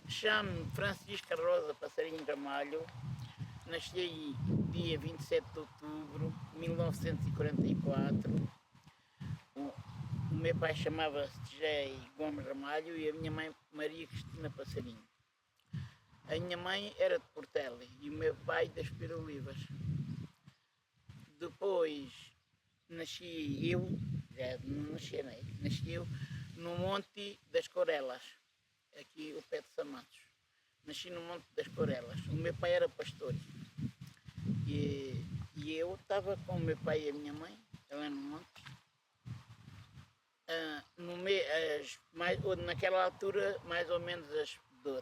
Chamo-me Francisca Rosa Passarinho Ramalho, nasci dia 27 de outubro de 1944. O meu pai chamava-se José Gomes Ramalho e a minha mãe Maria Cristina Passarinho. A minha mãe era de Portela e o meu pai das Pirolivas. Depois nasci eu, já não nasci, né? Nasci eu no Monte das Corelas, aqui ao pé de Samatos. Nasci no Monte das Corelas. O meu pai era pastor e eu estava com o meu pai e a minha mãe, lá no Monte. Naquela altura, mais ou menos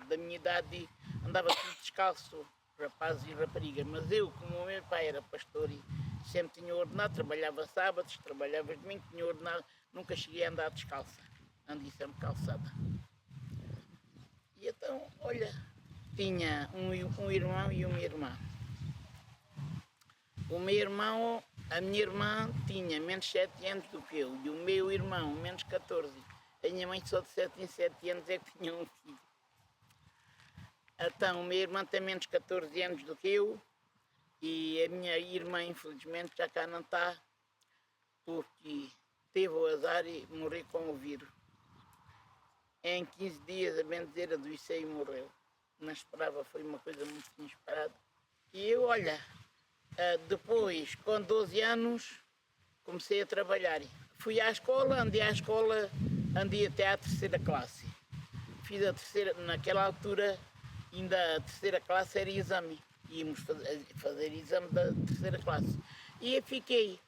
da minha idade, andava tudo descalço, rapazes e raparigas, mas eu, como o meu pai era pastor e sempre tinha ordenado, trabalhava sábados, trabalhava domingo, tinha ordenado, nunca cheguei a andar descalça, andei sempre calçada. E então, olha, tinha um irmão e uma irmã. A minha irmã tinha menos 7 anos do que eu e o meu irmão menos 14. A minha mãe só de 7 em 7 anos é que tinha um filho. Então, a minha irmã tem menos 14 anos do que eu e a minha irmã, infelizmente, já cá não está porque teve o azar e morreu com o vírus. Em 15 dias, a bendizer, adoeceu e morreu. Não esperava, foi uma coisa muito inesperada. E eu, olha, depois, com 12 anos, comecei a trabalhar. Fui à escola, andei até à terceira classe. Fiz a terceira, naquela altura, ainda a terceira classe era exame. Íamos fazer exame da terceira classe. E eu fiquei,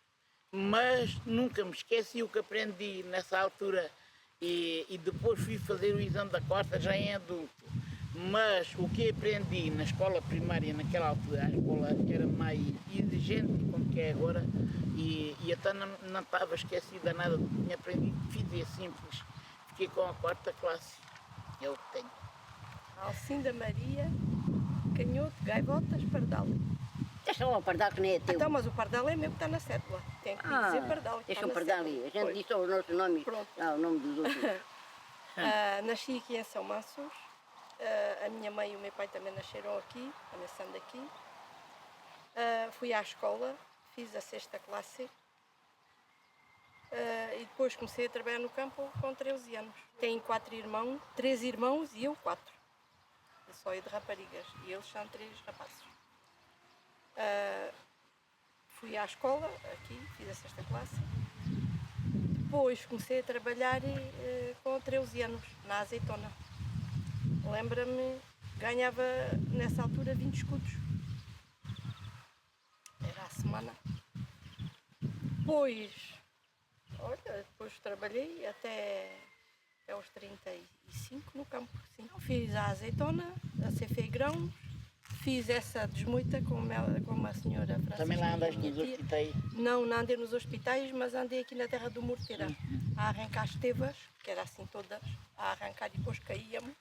mas nunca me esqueci o que aprendi nessa altura. E depois fui fazer o exame da quarta já em adulto. Mas o que aprendi na escola primária naquela altura, a escola era mais exigente como que é agora e até não estava esquecida nada do que tinha aprendido, fiz simples, fiquei com a quarta classe, é o que tenho. Alcinda Maria, Canhoto, Gaivotas, Pardal. Deixa lá o Pardal que nem é teu. Então, mas o Pardal é meu que está na cédula. Tem que dizer Pardal. Deixa o Pardal ali. A gente disse os nossos nomes. Pronto. O nome dos outros. Nasci aqui em São Mansos. A minha mãe e o meu pai também nasceram aqui, também são daqui. Fui à escola, fiz a sexta classe e depois comecei a trabalhar no campo com 13 anos. Tenho 3 irmãos e eu 4. Eu só eu de raparigas e eles são 3 rapazes. Fui à escola aqui, fiz a sexta classe. Depois comecei a trabalhar com 13 anos na azeitona. Lembra-me, ganhava nessa altura 20 escudos. Era a semana. Depois trabalhei até aos 35 no campo. Sim. Fiz a azeitona, a ceifei grãos, fiz essa desmoita com a senhora Francisca. Também lá andaste nos hospitais? Não andei nos hospitais, mas andei aqui na terra do Morteira, a arrancar estevas, que era assim todas, a arrancar e depois caíamos.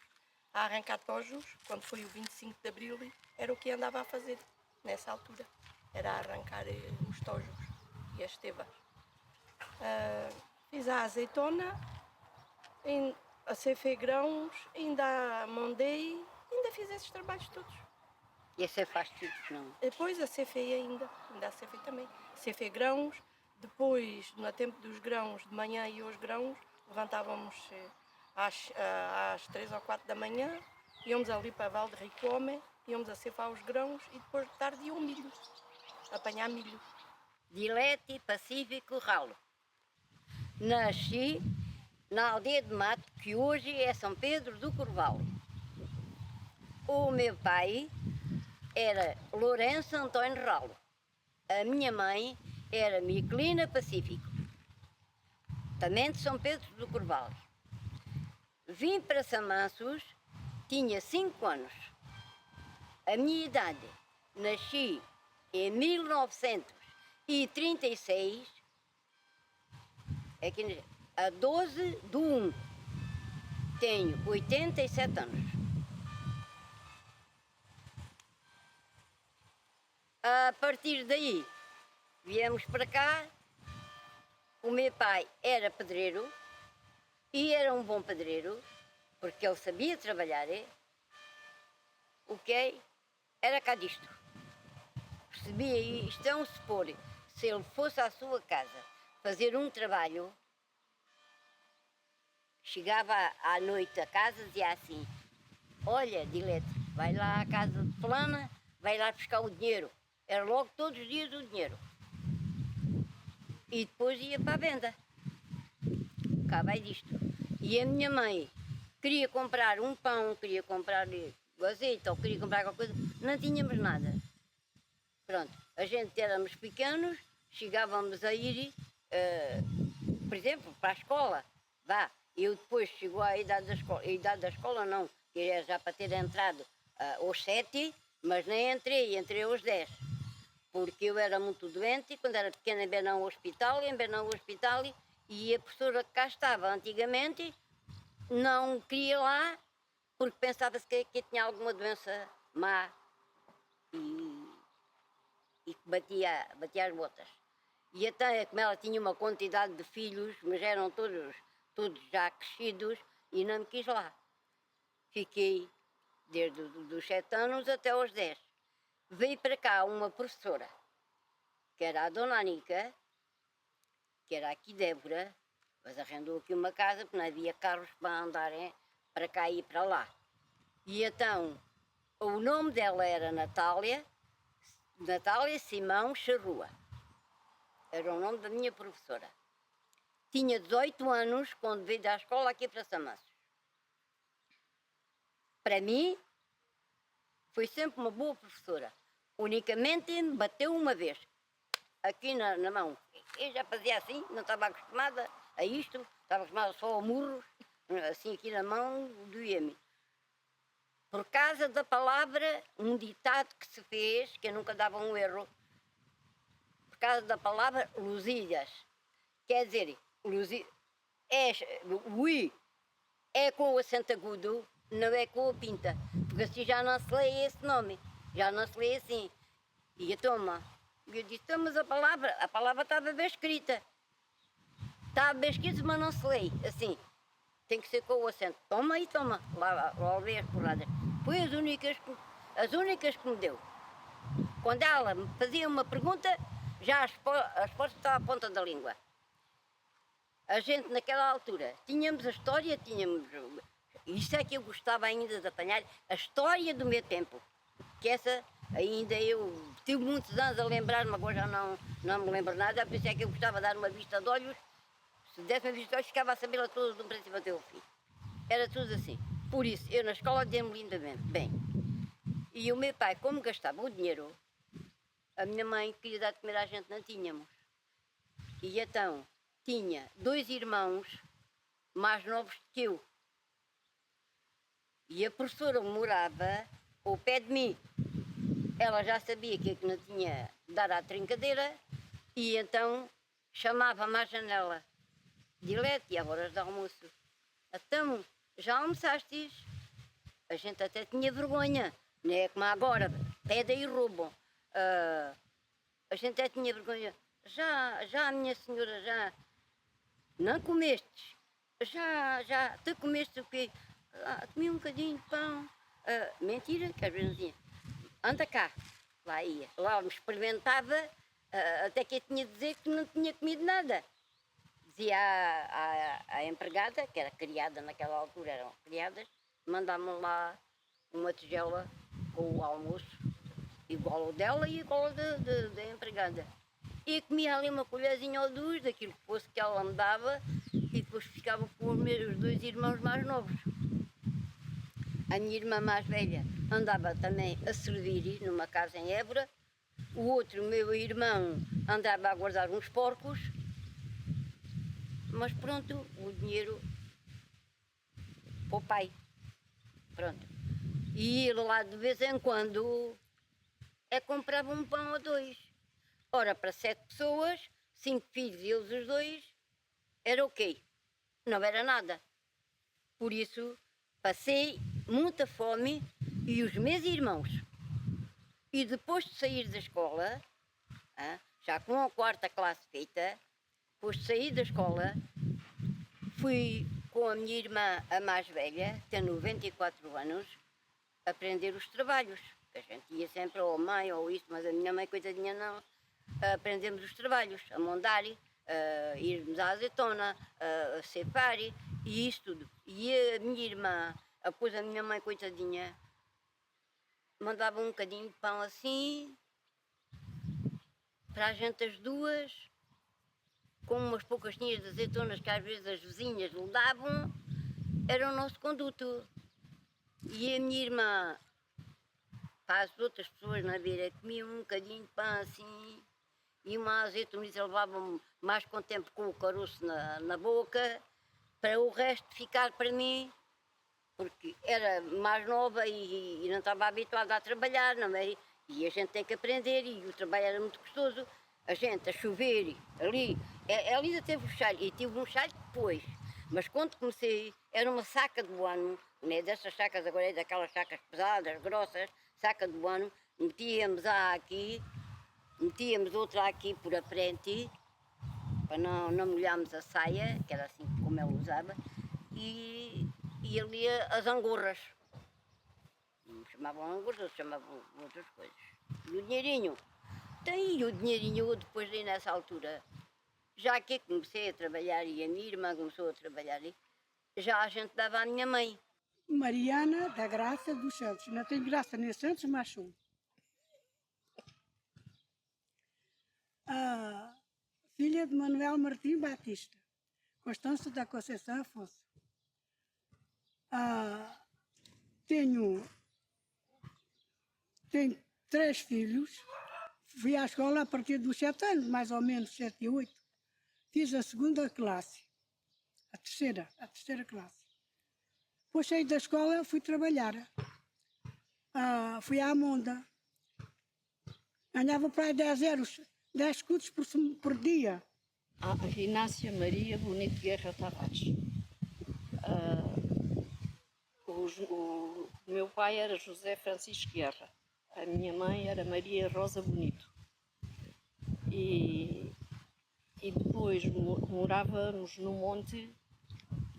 A arrancar tojos, quando foi o 25 de Abril, era o que andava a fazer nessa altura. Era arrancar os tojos e as estevas. Fiz a azeitona, a ceifei grãos, ainda mondei, ainda fiz esses trabalhos todos. E a ceifar tudo, não? Depois a ceifei ainda a ceifei também. Ceifei grãos, depois, no tempo dos grãos, de manhã e os grãos, levantávamos às 3 ou 4 da manhã, íamos ali para a Val de Ricome, íamos a ceifar os grãos e depois de tarde ia o milho, apanhar milho. Dilete Pacífico Ralo. Nasci na aldeia de Mato, que hoje é São Pedro do Corval. O meu pai era Lourenço Antônio Ralo. A minha mãe era Miquelina Pacífico, também de São Pedro do Corval. Vim para Samanços, tinha 5 anos. A minha idade, nasci em 1936, aqui, a 12/1. Tenho 87 anos. A partir daí, viemos para cá. O meu pai era pedreiro e era um bom pedreiro, porque ele sabia trabalhar. o que é? Era cá disto. Percebia, isto é um supor, se ele fosse à sua casa fazer um trabalho, chegava à noite a casa e dizia assim, olha, Dilete, vai lá à casa de fulana, vai lá buscar o dinheiro. Era logo todos os dias o dinheiro. E depois ia para a venda. Cá vai disto. E a minha mãe queria comprar um pão, queria comprar azeite ou queria comprar qualquer coisa, não tínhamos nada. Pronto, a gente éramos pequenos, chegávamos a ir, por exemplo, para a escola. Vá, eu depois chegou à idade da escola não, que era já para ter entrado aos 7, mas nem entrei aos 10. Porque eu era muito doente e quando era pequena em Bernão Hospital, e a professora que cá estava antigamente não queria lá porque pensava-se que tinha alguma doença má e que batia as botas. E até como ela tinha uma quantidade de filhos, mas eram todos já crescidos e não me quis lá. Fiquei desde os 7 anos até aos 10. Veio para cá uma professora, que era a Dona Anica, que era aqui de Évora, mas arrendou aqui uma casa porque não havia carros para andarem para cá e para lá. E então, o nome dela era Natália Simão Charrua. Era o nome da minha professora. Tinha 18 anos quando veio da escola aqui para Samanços. Para mim, foi sempre uma boa professora. Unicamente me bateu uma vez, aqui na mão. Eu já fazia assim, não estava acostumada a isto, estava acostumada só a murros, assim aqui na mão, doía-me. Por causa da palavra, um ditado que se fez, que eu nunca dava um erro, por causa da palavra lusilhas. Quer dizer, o I é com o acento agudo, não é com a pinta, porque assim já não se lê esse nome, já não se lê assim. E eu toma, eu disse, mas a palavra estava bem escrita. Estava bem escrita, mas não se lê, assim. Tem que ser com o acento. Toma e toma, lá levei as porradas. Foi as únicas que me deu. Quando ela me fazia uma pergunta, já a resposta estava à ponta da língua. A gente naquela altura, tínhamos a história, isso é que eu gostava ainda de apanhar, a história do meu tempo. Que essa ainda eu tive muitos anos a lembrar-me, agora já não me lembro nada, por isso é que eu gostava de dar uma vista de olhos. Se desse uma vista de olhos, ficava a sabê-la toda de um princípio até ao fim. Era tudo assim. Por isso, eu na escola dei-me lindamente bem. E o meu pai, como gastava o dinheiro, a minha mãe queria dar de comer à gente, não tínhamos. E então, tinha 2 irmãos mais novos que eu. E a professora morava ao pé de mim. Ela já sabia que não tinha de dar à trincadeira e então chamava-me à janela. Dilete, e a horas de almoço. Então, já almoçastes? A gente até tinha vergonha, não é como agora, pedem e roubam. A gente até tinha vergonha. Já, minha senhora, já. Não comestes? Já, tu comeste o quê? Comi um bocadinho de pão. Mentira, que às vezes dizia, anda cá. Lá ia. Lá me experimentava, até que eu tinha de dizer que não tinha comido nada. Dizia à empregada, que era criada naquela altura, eram criadas, mandava-me lá uma tigela com o almoço, igual ao dela e igual ao da empregada. E comia ali uma colherzinha ou 2 daquilo que fosse que ela me dava e depois ficava com os meus 2 irmãos mais novos. A minha irmã mais velha andava também a servir numa casa em Évora, o outro, meu irmão, andava a guardar uns porcos, mas pronto, o dinheiro para o pai, pronto. E ele lá de vez em quando comprava um pão ou 2. Ora, para 7 pessoas, 5 filhos e eles os 2, era ok, não era nada. Por isso, passei muita fome e os meus irmãos. E depois de sair da escola, já com a 4ª classe feita, depois de sair da escola, fui com a minha irmã, a mais velha, tem 94 anos, aprender os trabalhos. A gente ia sempre ou mãe ou isso, mas a minha mãe, coitadinha, não. Aprendemos os trabalhos, a mondar, irmos à azeitona, a cepar e isso tudo. E a minha irmã, depois a minha mãe, coitadinha, mandava um bocadinho de pão assim, para a gente as duas, com umas poucas tinhas de azeitonas que às vezes as vizinhas lhe davam, era o nosso conduto. E a minha irmã, para as outras pessoas na beira, comiam um bocadinho de pão assim, e uma azeitonita levavam mais com o tempo com o caroço na boca, para o resto ficar para mim, porque era mais nova e não estava habituada a trabalhar, não é? E a gente tem que aprender, e o trabalho era muito gostoso. A gente a chover ali, ela ainda teve um chalho, e tive um chalho depois, mas quando comecei, era uma saca do ano, não é dessas sacas agora, é daquelas sacas pesadas, grossas, saca do ano, metíamos aqui, metíamos outra aqui por a frente, para não molharmos a saia, que era assim como ela usava, e ali as angorras. Chamavam angorras, chamavam outras coisas. E o dinheirinho? Tem o dinheirinho depois aí nessa altura. Já que comecei a trabalhar e a minha irmã começou a trabalhar, já a gente dava à minha mãe. Mariana da Graça dos Santos. Não tem graça nem Santos, mas sou. A filha de Manuel Martim Batista. Constância da Conceição Afonso. Tenho 3 filhos. Fui à escola a partir dos 7 anos, mais ou menos, 7 e 8. Fiz a 2ª classe, a terceira classe. Depois saí da escola, fui trabalhar. Fui à Amonda. Ganhava para aí 10 euros, 10 escudos por dia. Inácia Maria Bonito Guerra Tavares. O meu pai era José Francisco Guerra. A minha mãe era Maria Rosa Bonito. E depois morávamos no monte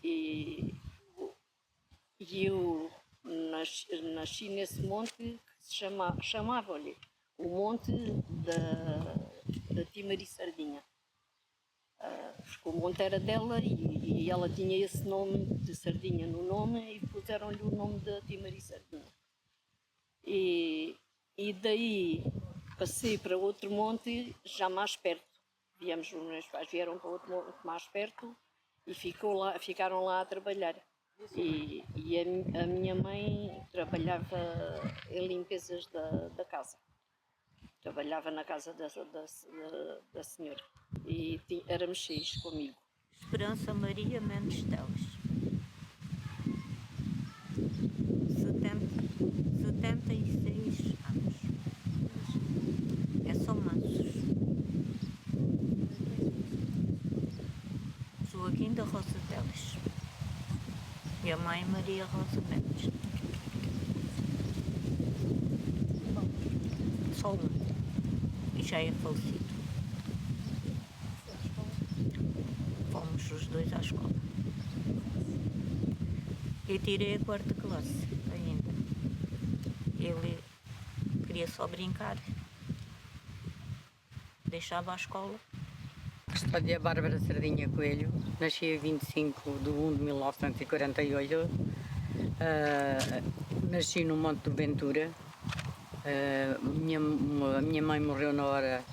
e eu nasci nesse monte que se chamava-lhe o Monte da Timari Sardinha. Porque o monte era dela e ela tinha esse nome de Sardinha no nome e puseram-lhe o nome da Timari Sardinha. E daí passei para outro monte já mais perto. Os meus pais vieram para outro monte mais perto e ficaram lá a trabalhar. E a minha mãe trabalhava em limpezas da casa. Trabalhava na casa da senhora. E éramos 6 comigo. Esperança Maria Mendes Teles. 76 anos. É só Mansos. Joaquim da Rosa Teles. E a mãe Maria Rosa Mendes. Só um. E já é falecido. Fomos os 2 à escola. Eu tirei a 4ª classe ainda. Ele queria só brincar. Deixava a escola. Custódia Bárbara Sardinha Coelho. Nasci a 25 de 1 de 1948. Nasci no Monte do Ventura. A minha mãe morreu na hora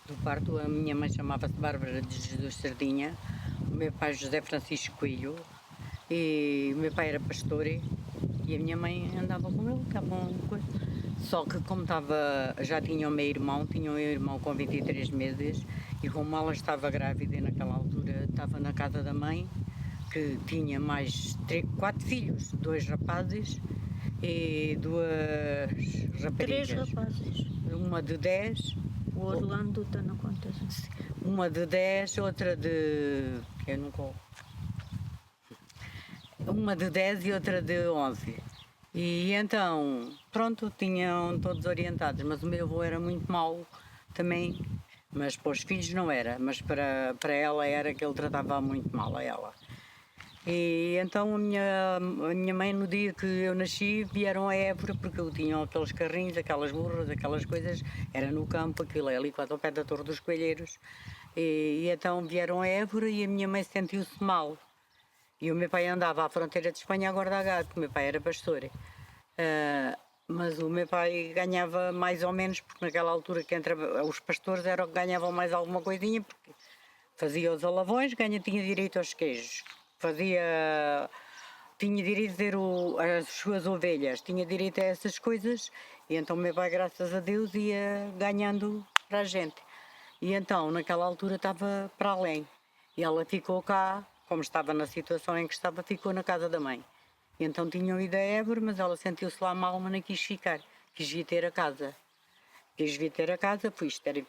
do parto. A minha mãe chamava-se Bárbara de Jesus Sardinha, o meu pai José Francisco Coelho, e o meu pai era pastor e a minha mãe andava com ele, só que como já tinha o meu irmão, tinha um irmão com 23 meses e como ela estava grávida naquela altura, estava na casa da mãe, que tinha mais 4 filhos, 2 rapazes e 2 raparigas. 3 rapazes. Uma de 10. O Orlando está na conta. Uma de 10, outra de... eu nunca... Uma de 10 e outra de 11. E então, pronto, tinham todos orientados, mas o meu avô era muito mau também, mas para os filhos não era, mas para ela era que ele tratava muito mal a ela. E então a minha mãe, no dia que eu nasci, vieram a Évora, porque eu tinha aqueles carrinhos, aquelas burras, aquelas coisas, era no campo, aquilo é ali quase ao pé da Torre dos Coelheiros. E então vieram a Évora e a minha mãe sentiu-se mal. E o meu pai andava à fronteira de Espanha a guardar gado, porque o meu pai era pastor. Mas o meu pai ganhava mais ou menos, porque naquela altura que os pastores eram que ganhavam mais alguma coisinha, porque fazia os alavões, tinha direito aos queijos. Tinha direito a ter as suas ovelhas, tinha direito a essas coisas. E então o meu pai, graças a Deus, ia ganhando para a gente. E então, naquela altura, estava para além. E ela ficou cá, como estava na situação em que estava, ficou na casa da mãe. E então tinham ido a Évora, mas ela sentiu-se lá mal, mas não quis ficar. Quis vir ter a casa.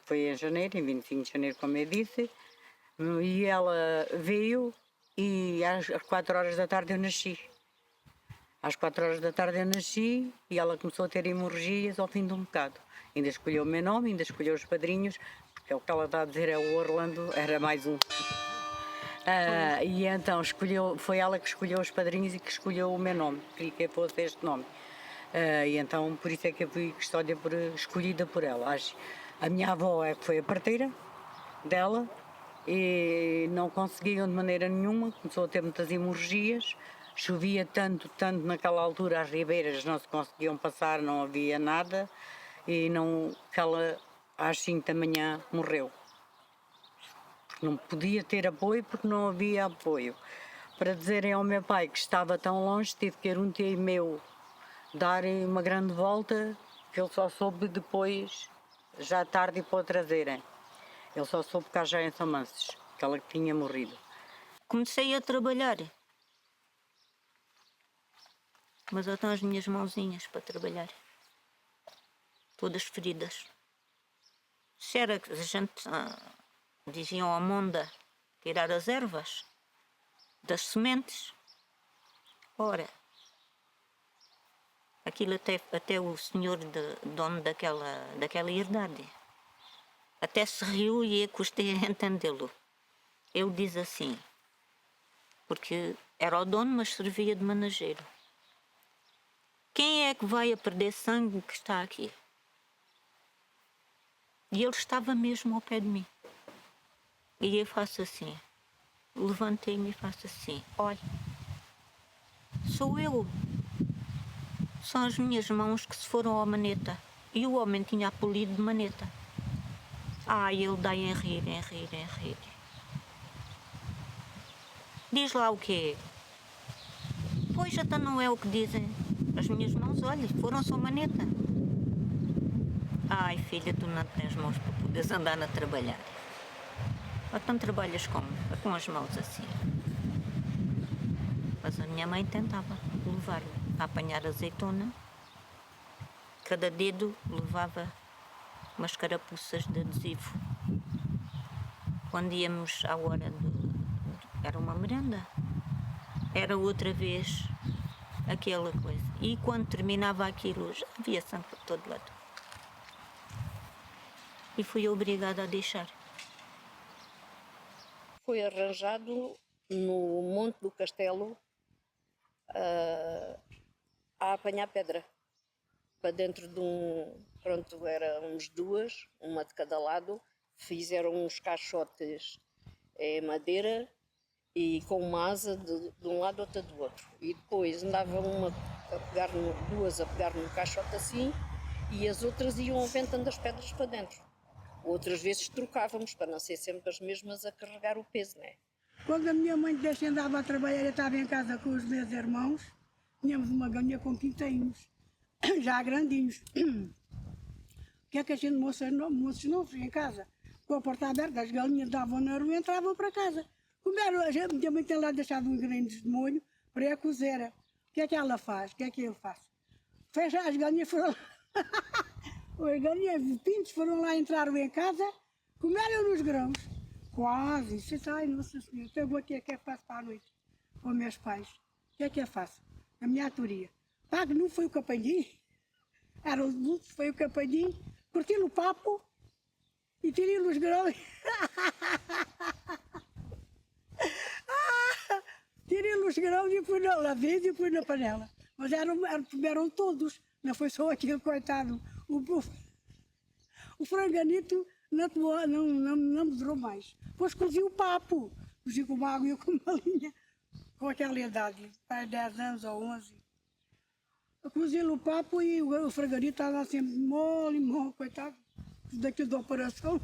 Foi em janeiro, em 25 de janeiro, como eu disse. E ela veio e às 4 horas da tarde eu nasci. Às 4 horas da tarde eu nasci e ela começou a ter hemorragias ao fim de um bocado. Ainda escolheu o meu nome, ainda escolheu os padrinhos, porque é o que ela está a dizer, é o Orlando, era mais um. E então foi ela que escolheu os padrinhos e que escolheu o meu nome, queria que fosse este nome. E então por isso é que eu fui escolhida por ela. A minha avó é que foi a parteira dela e não conseguiam de maneira nenhuma, começou a ter muitas hemorragias, chovia tanto naquela altura, as ribeiras não se conseguiam passar, não havia nada e que ela às 5 da manhã morreu. Não podia ter apoio porque não havia apoio. Para dizerem ao meu pai que estava tão longe, tive que ir um tio meu dar uma grande volta, que ele só soube depois, já tarde, para o trazerem. Ele só soube cá já em São Mances, que ela tinha morrido. Comecei a trabalhar, mas eu tenho as minhas mãozinhas para trabalhar, todas feridas. Se era que a gente, diziam à monda, tirar as ervas das sementes, ora, aquilo até o senhor dono daquela herdade até se riu e eu custei a entendê-lo. Ele diz assim, porque era o dono, mas servia de manageiro. Quem é que vai a perder sangue que está aqui? E ele estava mesmo ao pé de mim. E eu faço assim, levantei-me e faço assim, olha, sou eu. São as minhas mãos que se foram à maneta. E o homem tinha apelido de maneta. Ele dá em rir. Diz lá o quê? Pois até não é o que dizem. As minhas mãos, olha, foram-se à maneta. Ai, filha, tu não tens mãos para poderes andar a trabalhar. Então trabalhas como? Com as mãos assim. Mas a minha mãe tentava levar-me a apanhar azeitona. Cada dedo levava umas carapuças de adesivo. Quando íamos à hora era uma merenda. Era outra vez aquela coisa. E quando terminava aquilo, já havia sangue por todo lado. E fui obrigada a deixar. Foi arranjado no Monte do Castelo a apanhar pedra. Para dentro de pronto, eram uns duas, uma de cada lado, fizeram uns caixotes madeira e com uma asa de um lado, outra do outro. E depois andava duas a pegar no caixote assim e as outras iam aventando as pedras para dentro. Outras vezes trocávamos, para não ser sempre as mesmas a carregar o peso, não é? Quando a minha mãe andava a trabalhar, eu estava em casa com os meus irmãos, tínhamos uma galinha com quintainhos, já grandinhos. O que é que a gente, moços não em casa? Com a porta aberta, as galinhas davam na rua e entravam para casa. Comeram, a minha mãe tem lá deixado uns granos de molho para a cozer. O que é que ela faz? O que é que eu faço? Fecha, as galinhas foram lá. As galinhas de pintos foram lá, entraram em casa, comeram nos grãos. Quase. Disse, ai, nossa senhora, então eu vou aqui, o que é que faço para a noite? Com meus pais. O que é que eu faço? A minha autoria. Pá, que não foi o que apanhei. Era o luto, foi o que apanhei. Curti o papo e tirei os grãos. Tirei e depois lavei e depois na panela. Mas eram todos, não foi só aquele coitado. O franganito não me durou mais. Depois cozi o papo, cozi com uma água e com uma linha, com aquela idade, para 10 anos ou 11. Eu cozi o papo e o franganito estava assim, mole, coitado, daqui da operação.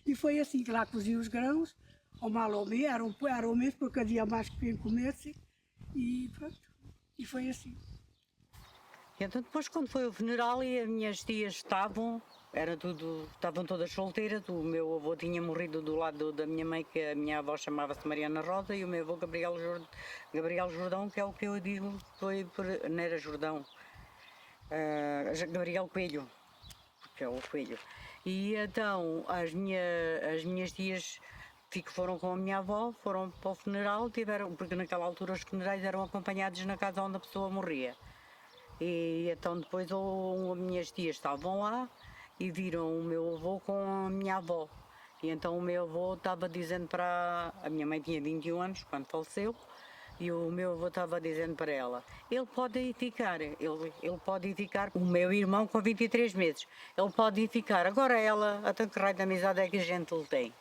E foi assim que lá cozi os grãos, ao mal ou menos, era o mesmo, porque havia mais que quem comesse, e pronto, e foi assim. E então depois quando foi o funeral e as minhas tias estavam todas solteiras, o meu avô tinha morrido do lado da minha mãe, que a minha avó chamava-se Mariana Rosa, e o meu avô Gabriel Jordão, que é o que eu digo, não era Jordão, Gabriel Coelho, que é o Coelho. E então as minhas tias foram com a minha avó, foram para o funeral, porque naquela altura os funerais eram acompanhados na casa onde a pessoa morria. E então depois as minhas tias estavam lá e viram o meu avô com a minha avó. E então o meu avô estava dizendo para... A minha mãe tinha 21 anos quando faleceu, e o meu avô estava dizendo para ela, ele pode ir ficar, o meu irmão com 23 meses, ele pode ir ficar. Agora ela, até que raio de amizade é que a gente lhe tem.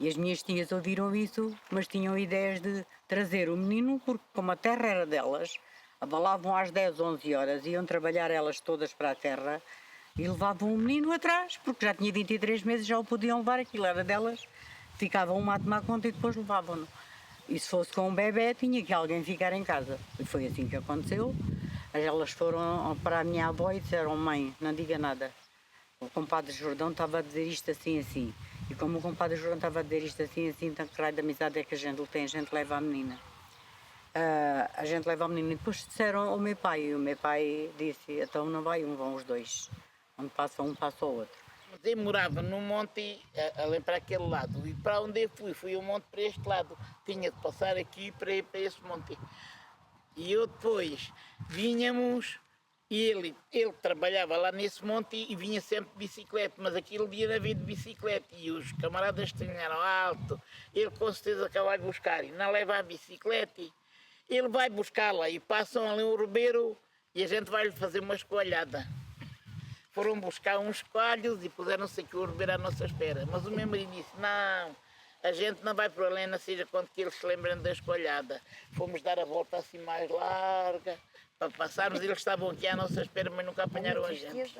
E as minhas tias ouviram isso, mas tinham ideias de trazer o menino, porque como a terra era delas, abalavam às 10, 11 horas, iam trabalhar elas todas para a terra e levavam o menino atrás, porque já tinha 23 meses, já o podiam levar, aquilo era delas, ficavam uma a tomar conta e depois levavam-no. E se fosse com um bebê, tinha que alguém ficar em casa. E foi assim que aconteceu. Elas foram para a minha avó e disseram, mãe, não diga nada. O compadre Jordão estava a dizer isto assim, assim. E como o compadre Jordão estava a dizer isto assim, assim, então que raio de amizade é que a gente tem, a gente leva a menina. A gente leva a menina e depois disseram ao meu pai, e o meu pai disse, então não vai um, vão os dois. Onde passa um, passa o outro. Eu morava num monte, ali para aquele lado, e para onde eu fui um monte para este lado. Tinha de passar aqui para ir para esse monte. E eu depois vinhamos, e ele trabalhava lá nesse monte e vinha sempre de bicicleta, mas aquele dia não havia de bicicleta, e os camaradas treinaram alto, ele com certeza acabava de buscar, e não leva a bicicleta, ele vai buscá-la, e passam ali um roubeiro, e a gente vai-lhe fazer uma escoalhada. Foram buscar uns coalhos e puseram-se aqui o roubeiro à nossa espera. Mas o meu marido disse, não, a gente não vai para além, não seja quando que eles se lembrem da escoalhada. Fomos dar a volta assim mais larga, para passarmos, eles estavam aqui à nossa espera, mas nunca apanharam a gente.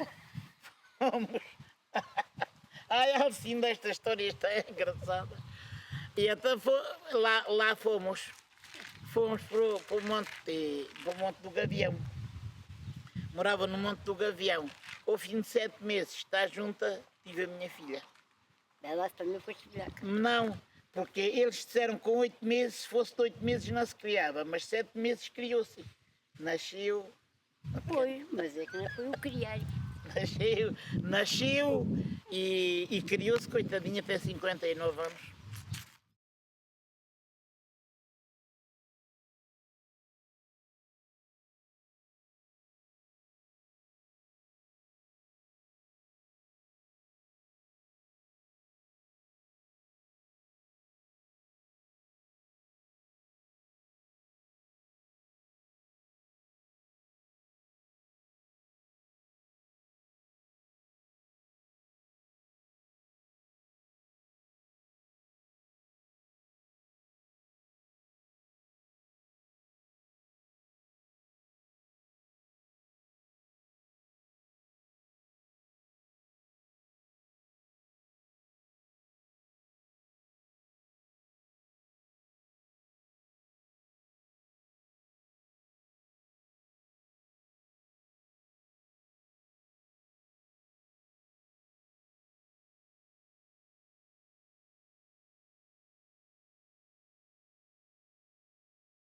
Fomos. Ai, Alcinda, esta história está engraçada. E então lá fomos para o Monte do Gavião. Morava no Monte do Gavião. Ao fim de 7 meses, está junta, tive a minha filha. Ela também foi filha. Não, porque eles disseram que com 8 meses, se fosse de 8 meses não se criava, mas 7 meses criou-se. Nasceu. Foi, mas é que não foi o criar. Nasceu e criou-se, coitadinha, até 59 anos.